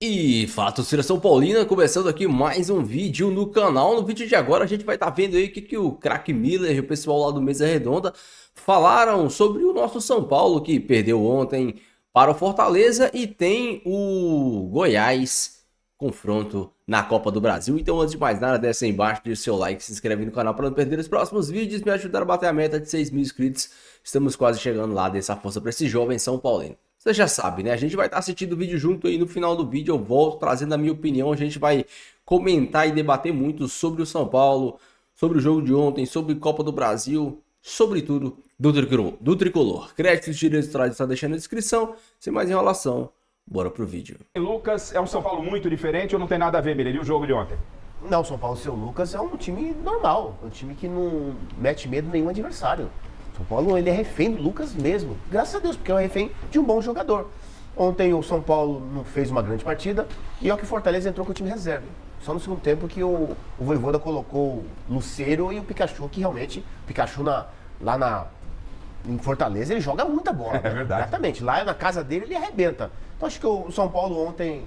E fala, torcida São Paulina, começando aqui mais um vídeo no canal. No vídeo de agora a gente vai estar vendo aí o que o craque Miller e o pessoal lá do Mesa Redonda falaram sobre o nosso São Paulo, que perdeu ontem para o Fortaleza e tem o Goiás confronto na Copa do Brasil. Então, antes de mais nada, desce aí embaixo, deixa o seu like, se inscreve no canal para não perder os próximos vídeos, me ajudar a bater a meta de 6 mil inscritos. Estamos quase chegando lá, dê essa força para esse jovem São Paulino. Você já sabe, né? A gente vai estar assistindo o vídeo junto aí. No final do vídeo eu volto trazendo a minha opinião. A gente vai comentar e debater muito sobre o São Paulo, sobre o jogo de ontem, sobre Copa do Brasil, sobre tudo do tricolor. Créditos, direitos autorais está deixando na descrição. Sem mais enrolação, bora pro vídeo. Lucas é um São Paulo muito diferente ou não tem nada a ver, Miller? E o jogo de ontem? Não, São Paulo, seu Lucas é um time normal, um time que não mete medo em nenhum adversário. São Paulo, ele é refém do Lucas mesmo, graças a Deus, porque é um refém de um bom jogador. Ontem o São Paulo não fez uma grande partida e ó que o Fortaleza entrou com o time reserva. Só no segundo tempo que o Vojvoda colocou o Lucero e o Pikachu, que realmente, o Pikachu em Fortaleza, ele joga muita bola. É verdade. Exatamente, lá na casa dele ele arrebenta. Então acho que o São Paulo ontem,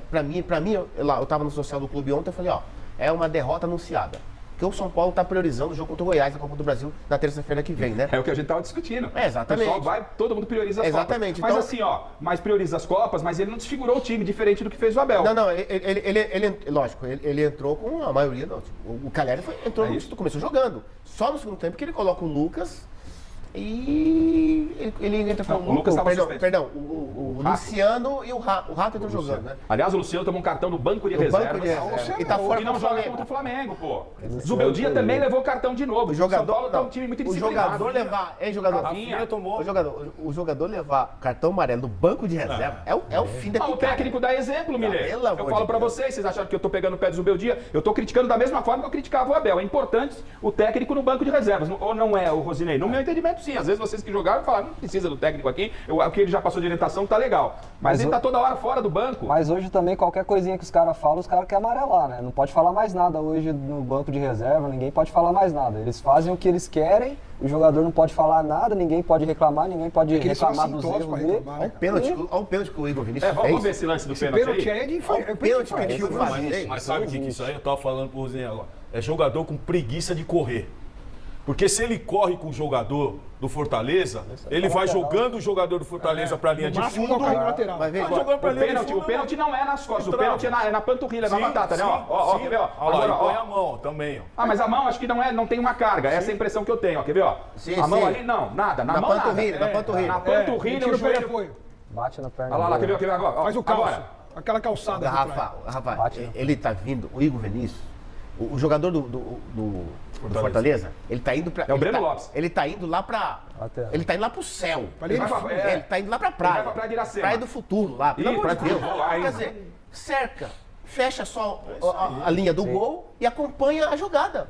pra mim eu tava no social do clube ontem, eu falei, ó, é uma derrota anunciada. Porque o São Paulo está priorizando o jogo contra o Goiás na Copa do Brasil na terça-feira que vem, né? É o que a gente estava discutindo. Exatamente. O pessoal vai, todo mundo prioriza as Exatamente. Copas. Mas Então, assim, mas prioriza as Copas, mas ele não desfigurou o time, diferente do que fez o Abel. Não, lógico, ele entrou com a maioria, não. Tipo, o Calheri entrou começou jogando. Só no segundo tempo que ele coloca o Lucas e ele entra com o Lucas estava o Luciano e o Rato entrou jogando, né? Aliás, o Luciano tomou um cartão no banco de reservas. E tá fora e não contra o joga Flamengo. contra o Flamengo, pô. Zubeldia também levou cartão de novo. O jogador, São Paulo tá um time muito disciplinado. O jogador levar cartão amarelo no banco de reserva é o fim da O técnico dá exemplo, Miller. Eu falo pra vocês acharam que eu tô pegando o pé do Zubeldia? Eu tô criticando da mesma forma que eu criticava o Abel. É importante o técnico no banco de reservas. Ou não é, o Rosinei? No meu entendimento, sim. Às vezes vocês que jogaram falaram, não precisa do técnico aqui. O que ele já passou de orientação tá legal. Mas ele tá toda hora fora do banco. Mas hoje também, qualquer coisinha que os caras falam, os caras querem amarelar, né? Não pode falar mais nada hoje no banco de reserva, ninguém pode falar mais nada. Eles fazem o que eles querem, o jogador não pode falar nada, ninguém pode reclamar, ninguém pode reclamar dos erros dele. Olha o pênalti que o Igor Vinícius fez. Vamos ver esse lance do pênalti aí. O pênalti que ele fez. Mas sabe o que isso aí? Eu tava falando pro Rosinha agora. É jogador com preguiça de correr. Porque se ele corre com o jogador do Fortaleza, ele vai jogando o jogador do Fortaleza pra linha de fundo. Vai ver, O pênalti não é nas costas, o pênalti é na panturrilha, na batata, né? Quer ver, ó? Agora põe a mão também, ó. Mas a mão acho que não tem uma carga, essa é a impressão que eu tenho, ó. Quer ver, ó? A mão ali, não, nada. Na mão, panturrilha, nada. na panturrilha. Na panturrilha, o joelho... Bate na perna. Olha lá, quer ver agora? Faz o calço, aquela calçada. Rafa, ele tá vindo, o Igor Vinícius, o jogador do Fortaleza, ele tá indo pra... É o Breno Lopes. Ele tá indo lá pra... Ele tá indo lá pro céu. Ele tá indo lá pra praia. Ele vai pra Praia de Iracema. Praia do futuro, lá. Pelo amor de Deus. Quer dizer, cerca, fecha só a linha do gol e acompanha a jogada.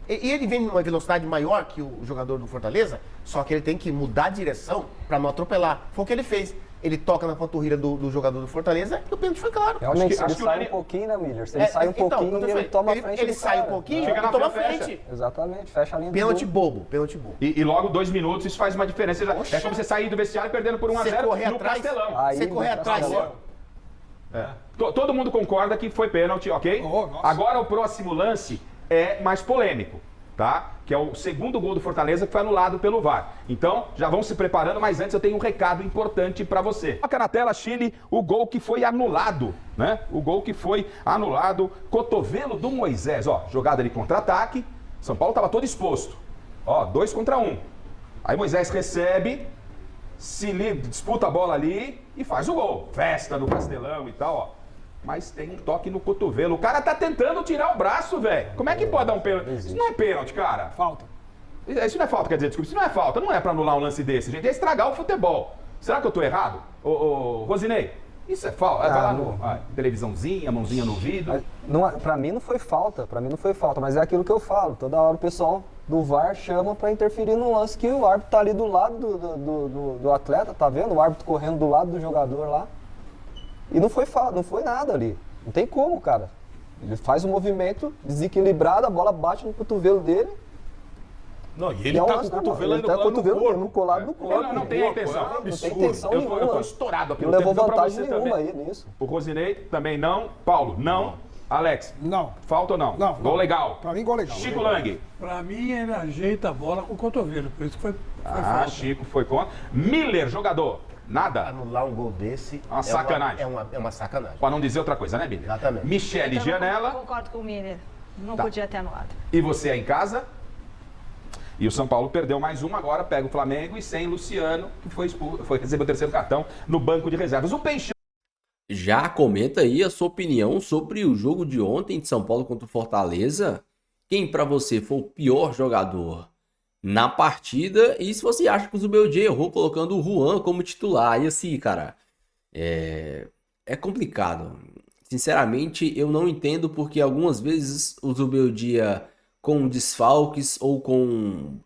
E ele vem numa velocidade maior que o jogador do Fortaleza, só que ele tem que mudar a direção pra não atropelar. Foi o que ele fez. Ele toca na panturrilha do jogador do Fortaleza e o pênalti foi claro. Realmente, se ele sai um pouquinho, né, Miller? Se ele sai um pouquinho, ele toma a frente. Ele sai um pouquinho e toma a frente. Exatamente, fecha a linha do Pênalti gol. bobo, pênalti bobo. E logo 2 minutos, isso faz uma diferença. É como você sair do vestiário perdendo por 1-0 no Castelão. Você correr atrás. Todo mundo concorda que foi pênalti, ok? Agora o próximo lance é mais polêmico, tá? Que é o segundo gol do Fortaleza que foi anulado pelo VAR. Então, já vão se preparando, mas antes eu tenho um recado importante pra você. Coloca na tela, Chile, o gol que foi anulado, né? O gol que foi anulado, cotovelo do Moisés, ó, jogada de contra-ataque. São Paulo tava todo exposto. Ó, 2 contra 1. Aí Moisés recebe, disputa a bola ali e faz o gol. Festa no Castelão e tal, ó. Mas tem um toque no cotovelo. O cara tá tentando tirar o braço, velho. Como é que pode dar um pênalti? Isso não é pênalti, cara. Falta. Isso não é falta, quer dizer, desculpa. Isso não é falta. Não é pra anular um lance desse, gente. É estragar o futebol. Será que eu tô errado? Ô, Rosinei, isso é falta? Vai lá no televisãozinha, mãozinha no vidro. Pra mim não foi falta, mas é aquilo que eu falo. Toda hora o pessoal do VAR chama pra interferir no lance que o árbitro tá ali do lado do atleta, tá vendo? O árbitro correndo do lado do jogador lá. E não foi nada ali. Não tem como, cara. Ele faz um movimento desequilibrado, a bola bate no cotovelo dele. Não, e ele É um tá lance com o cotovelo normal, ainda ele tá com o no cotovelo corpo. colado no corpo. Ele não tem a intenção. É um Não tem absurdo. intenção Eu tô nenhuma. estourado aqui Não no levou tempo, então pra vantagem você nenhuma também. aí nisso. O Rosinei também não. Paulo, não. Alex, Não. falta ou não? Não. Gol não. legal. Pra mim, gol legal. Chico Lang. Pra mim, ele ajeita a bola com o cotovelo, por isso que foi Ah, falta. Chico foi contra. Miller, jogador. Nada. Anular um gol desse Uma sacanagem. É uma sacanagem. Pra não dizer outra coisa, né, Miller? Exatamente. Michele Eu Gianella. concordo com o Miller. Não Tá. podia ter anulado. E você é em casa? E o São Paulo perdeu mais uma, agora pega o Flamengo e sem Luciano, que foi expulso, recebeu o terceiro cartão no banco de reservas. O Peixão. Já comenta aí a sua opinião sobre o jogo de ontem de São Paulo contra o Fortaleza. Quem pra você foi o pior jogador na partida? E se você acha que o Zubeldia errou colocando o Juan como titular? E assim, cara, é complicado. Sinceramente, eu não entendo porque algumas vezes o Zubeldia com desfalques ou com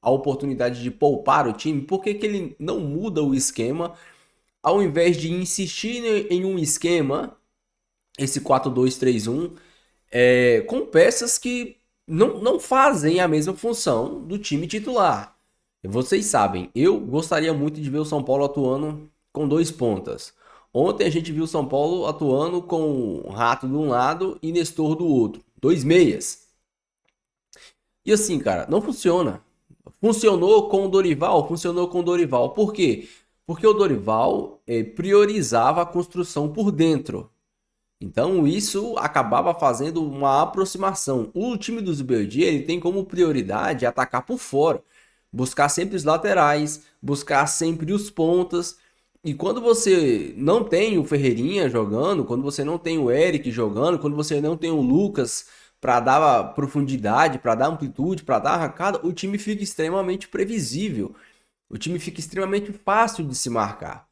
a oportunidade de poupar o time, por que que ele não muda o esquema? Ao invés de insistir em um esquema, esse 4-2-3-1, com peças que não fazem a mesma função do time titular. Vocês sabem, eu gostaria muito de ver o São Paulo atuando com 2 pontas. Ontem a gente viu o São Paulo atuando com o Rato de um lado e Nestor do outro. 2 meias. E assim, cara, não funciona. Funcionou com o Dorival? Funcionou com o Dorival. Por quê? Porque o Dorival priorizava a construção por dentro. Então isso acabava fazendo uma aproximação. O time do Zubeldia, ele tem como prioridade atacar por fora. Buscar sempre os laterais, buscar sempre os pontas. E quando você não tem o Ferreirinha jogando, quando você não tem o Eric jogando, quando você não tem o Lucas para dar profundidade, para dar amplitude, para dar arrancada, o time fica extremamente previsível. O time fica extremamente fácil de se marcar.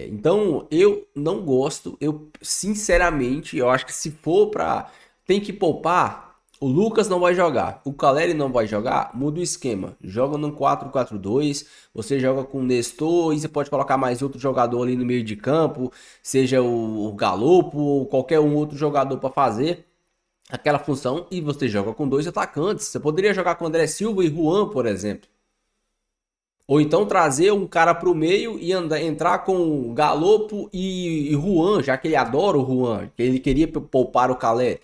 Então, eu não gosto. Eu, sinceramente, eu acho que se for para... Tem que poupar. O Lucas não vai jogar. O Caleri não vai jogar. Muda o esquema. Joga no 4-4-2. Você joga com o Nestor. E você pode colocar mais outro jogador ali no meio de campo. Seja o Galopo ou qualquer um outro jogador para fazer aquela função. E você joga com 2 atacantes. Você poderia jogar com André Silva e Juan, por exemplo. Ou então trazer um cara para o meio e entrar com Galopo e Juan, já que ele adora o Juan, que ele queria poupar o Caleri.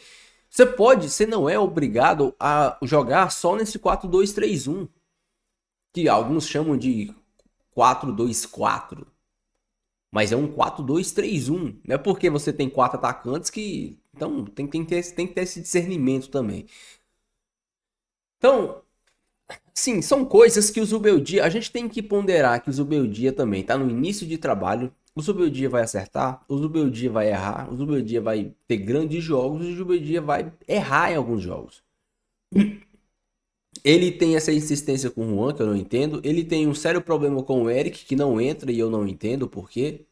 Você não é obrigado a jogar só nesse 4-2-3-1, que alguns chamam de 4-2-4. Mas é um 4-2-3-1. Não é porque você tem 4 atacantes que... Então tem que ter esse discernimento também. Então... Sim, são coisas que o Zubeldia... A gente tem que ponderar que o Zubeldia também está no início de trabalho. O Zubeldia vai acertar, o Zubeldia vai errar, o Zubeldia vai ter grandes jogos e o Zubeldia vai errar em alguns jogos. Ele tem essa insistência com o Juan, que eu não entendo. Ele tem um sério problema com o Eric, que não entra e eu não entendo por quê.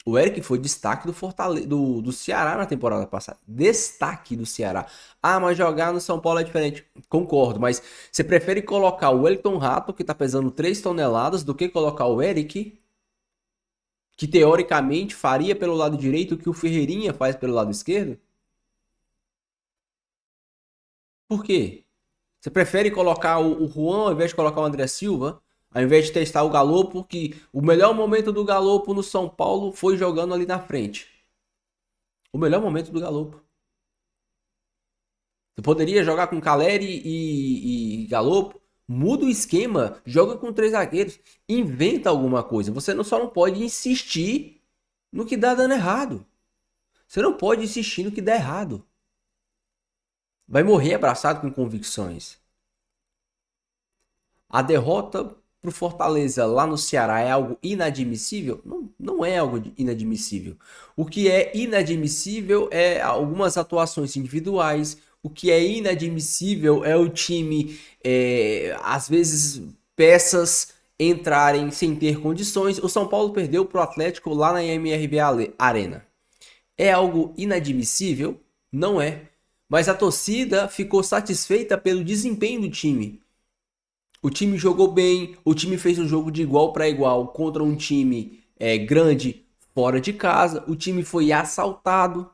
O Eric foi destaque do Ceará na temporada passada. Destaque do Ceará. Ah, mas jogar no São Paulo é diferente. Concordo, mas você prefere colocar o Wellington Rato, que tá pesando 3 toneladas, do que colocar o Eric, que teoricamente faria pelo lado direito o que o Ferreirinha faz pelo lado esquerdo? Por quê? Você prefere colocar o Juan ao invés de colocar o André Silva? Ao invés de testar o Galopo, que o melhor momento do Galopo no São Paulo foi jogando ali na frente. O melhor momento do Galopo. Você poderia jogar com Caleri e Galopo. Muda o esquema, joga com 3 zagueiros. Inventa alguma coisa. Você só não pode insistir no que dá dando errado. Você não pode insistir no que dá errado. Vai morrer abraçado com convicções. A derrota pro Fortaleza lá no Ceará é algo inadmissível? Não é algo inadmissível. O que é inadmissível é algumas atuações individuais. O que é inadmissível é o time, às vezes, peças entrarem sem ter condições. O São Paulo perdeu pro Atlético lá na MRV Arena. É algo inadmissível? Não é. Mas a torcida ficou satisfeita pelo desempenho do time. O time jogou bem, o time fez um jogo de igual para igual contra um time grande fora de casa. O time foi assaltado.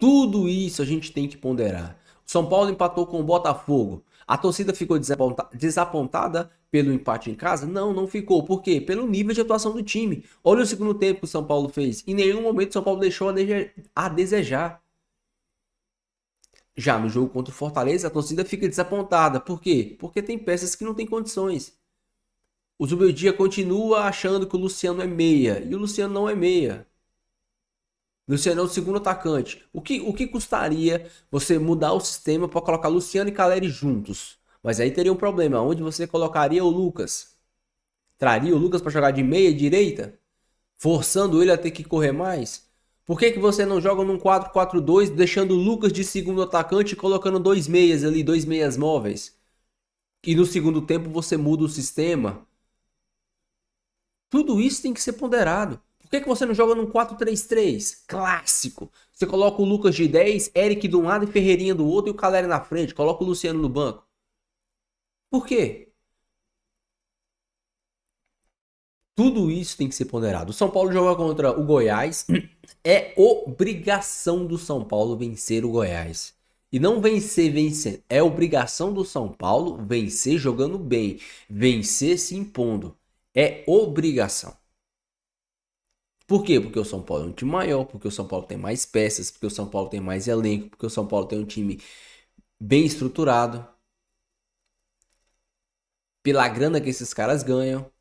Tudo isso a gente tem que ponderar. O São Paulo empatou com o Botafogo. A torcida ficou desapontada pelo empate em casa? Não, não ficou. Por quê? Pelo nível de atuação do time. Olha o segundo tempo que o São Paulo fez. Em nenhum momento o São Paulo deixou a desejar. Já no jogo contra o Fortaleza, a torcida fica desapontada. Por quê? Porque tem peças que não tem condições. O Zubeldia continua achando que o Luciano é meia. E o Luciano não é meia. Luciano é o segundo atacante. O que custaria você mudar o sistema para colocar Luciano e Caleri juntos? Mas aí teria um problema. Onde você colocaria o Lucas? Traria o Lucas para jogar de meia direita? Forçando ele a ter que correr mais? Por que você não joga num 4-4-2, deixando o Lucas de segundo atacante e colocando dois meias ali, dois meias móveis? E no segundo tempo você muda o sistema? Tudo isso tem que ser ponderado. Por que você não joga num 4-3-3? Clássico. Você coloca o Lucas de 10, Eric de um lado e Ferreirinha do outro e o Caleri na frente. Coloca o Luciano no banco. Por quê? Tudo isso tem que ser ponderado. O São Paulo joga contra o Goiás. É obrigação do São Paulo vencer o Goiás. E não vencer vencendo. É obrigação do São Paulo vencer jogando bem. Vencer se impondo. É obrigação. Por quê? Porque o São Paulo é um time maior, porque o São Paulo tem mais peças, porque o São Paulo tem mais elenco, porque o São Paulo tem um time bem estruturado. Pela grana que esses caras ganham.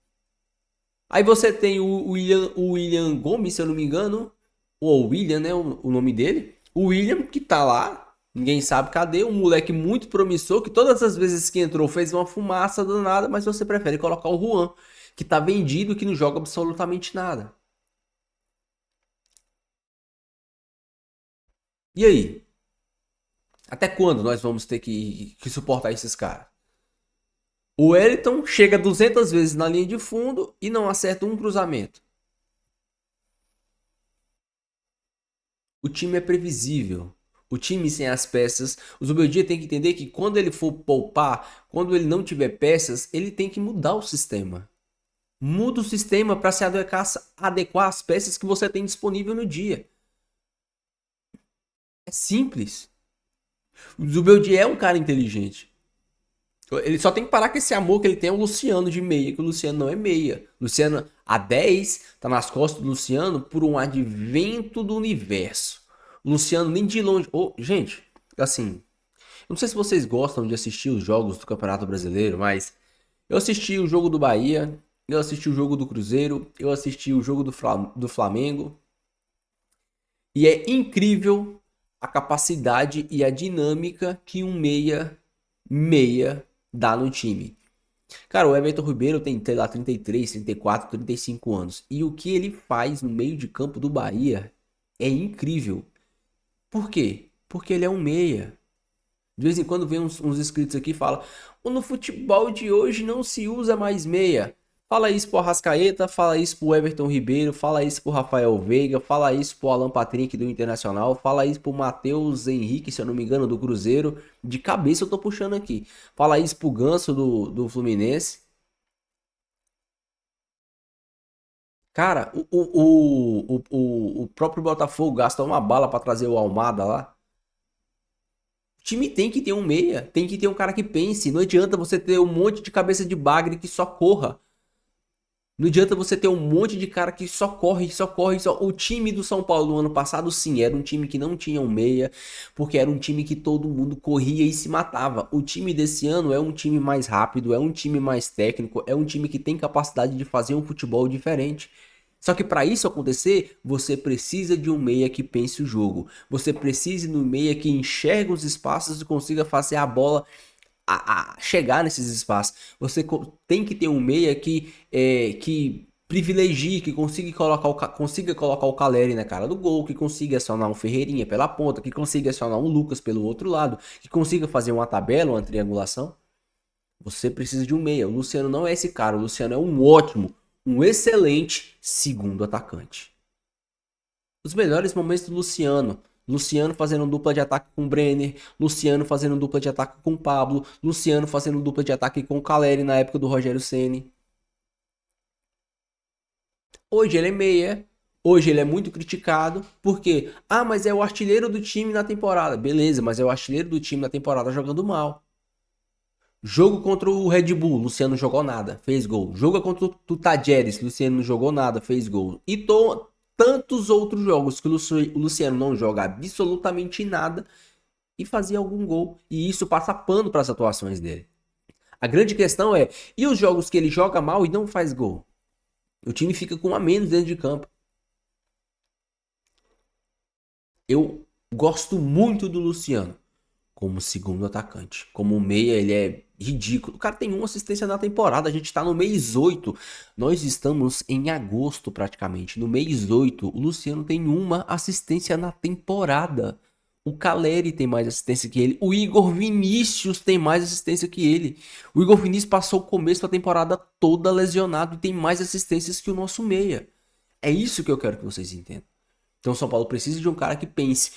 Aí você tem o William Gomes, se eu não me engano. Ou William, né? O nome dele. O William que tá lá. Ninguém sabe cadê. Um moleque muito promissor que todas as vezes que entrou fez uma fumaça danada. Mas você prefere colocar o Juan, que tá vendido, que não joga absolutamente nada. E aí? Até quando nós vamos ter que suportar esses caras? O Wellington chega 200 vezes na linha de fundo e não acerta um cruzamento. O time é previsível. O time sem as peças. O Zubeldia tem que entender que quando ele for poupar, quando ele não tiver peças, ele tem que mudar o sistema. Muda o sistema para se adequar às peças que você tem disponível no dia. É simples. O Zubeldia é um cara inteligente. Ele só tem que parar com esse amor que ele tem ao Luciano de meia, que o Luciano não é meia. Luciano, a 10, tá nas costas do Luciano por um advento do universo. O Luciano nem de longe... gente, assim, eu não sei se vocês gostam de assistir os jogos do Campeonato Brasileiro, mas eu assisti o jogo do Bahia, eu assisti o jogo do Cruzeiro, eu assisti o jogo do Flamengo. E é incrível a capacidade e a dinâmica que um meia dá no time. Cara, o Everton Ribeiro tem, sei lá, 33, 34, 35 anos. E o que ele faz no meio de campo do Bahia é incrível. Por quê? Porque ele é um meia. De vez em quando vem uns inscritos aqui e falam: no futebol de hoje não se usa mais meia. Fala isso pro Arrascaeta, fala isso pro Everton Ribeiro, fala isso pro Rafael Veiga, fala isso pro Alan Patrick do Internacional, fala isso pro Matheus Henrique, se eu não me engano, do Cruzeiro. De cabeça eu tô puxando aqui. Fala isso pro Ganso do Fluminense. Cara, o próprio Botafogo gasta uma bala pra trazer o Almada lá. O time tem que ter um meia, tem que ter um cara que pense. Não adianta você ter um monte de cabeça de bagre que só corra. Não adianta você ter um monte de cara que só corre. O time do São Paulo no ano passado, sim, era um time que não tinha um meia, porque era um time que todo mundo corria e se matava. O time desse ano é um time mais rápido, é um time mais técnico, é um time que tem capacidade de fazer um futebol diferente. Só que para isso acontecer, você precisa de um meia que pense o jogo. Você precisa de um meia que enxerga os espaços e consiga fazer a bola a chegar nesses espaços. Você tem que ter um meia que privilegie, que consiga colocar o Caleri na cara do gol, que consiga acionar um Ferreirinha pela ponta, que consiga acionar um Lucas pelo outro lado, que consiga fazer uma tabela, uma triangulação. Você precisa de um meia. O Luciano não é esse cara. O Luciano é um ótimo, um excelente segundo atacante. Os melhores momentos do Luciano fazendo dupla de ataque com o Brenner, Luciano fazendo dupla de ataque com o Pablo, Luciano fazendo dupla de ataque com o Caleri na época do Rogério Ceni. Hoje ele é meia, Hoje ele é muito criticado porque, mas é o artilheiro do time na temporada. Beleza, mas é o artilheiro do time na temporada jogando mal. Jogo contra o Red Bull, Luciano não jogou nada, fez gol. Jogo contra o Tajeres, Luciano não jogou nada, fez gol. E tantos outros jogos que o Luciano não joga absolutamente nada e fazia algum gol. E isso passa pano para as atuações dele. A grande questão é, e os jogos que ele joga mal e não faz gol? O time fica com um a menos dentro de campo. Eu gosto muito do Luciano como segundo atacante. Como meia, ele é ridículo. O cara tem uma assistência na temporada. A gente tá no mês 8. Nós estamos em agosto praticamente. No mês 8, o Luciano tem uma assistência na temporada. O Caleri tem mais assistência que ele. O Igor Vinícius tem mais assistência que ele. O Igor Vinícius passou o começo da temporada toda lesionado e tem mais assistências que o nosso meia. É isso que eu quero que vocês entendam. Então o São Paulo precisa de um cara que pense.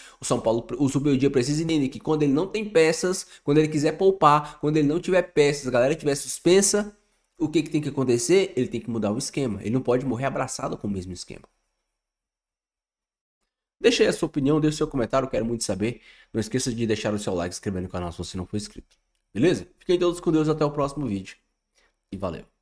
O Zubeldia precisa entender que quando ele não tem peças, quando ele quiser poupar, quando ele não tiver peças, a galera estiver suspensa, o que tem que acontecer? Ele tem que mudar o esquema. Ele não pode morrer abraçado com o mesmo esquema. Deixa aí a sua opinião, deixa o seu comentário, eu quero muito saber. Não esqueça de deixar o seu like e se inscrever no canal se você não for inscrito. Beleza? Fiquem todos com Deus, até o próximo vídeo. E valeu.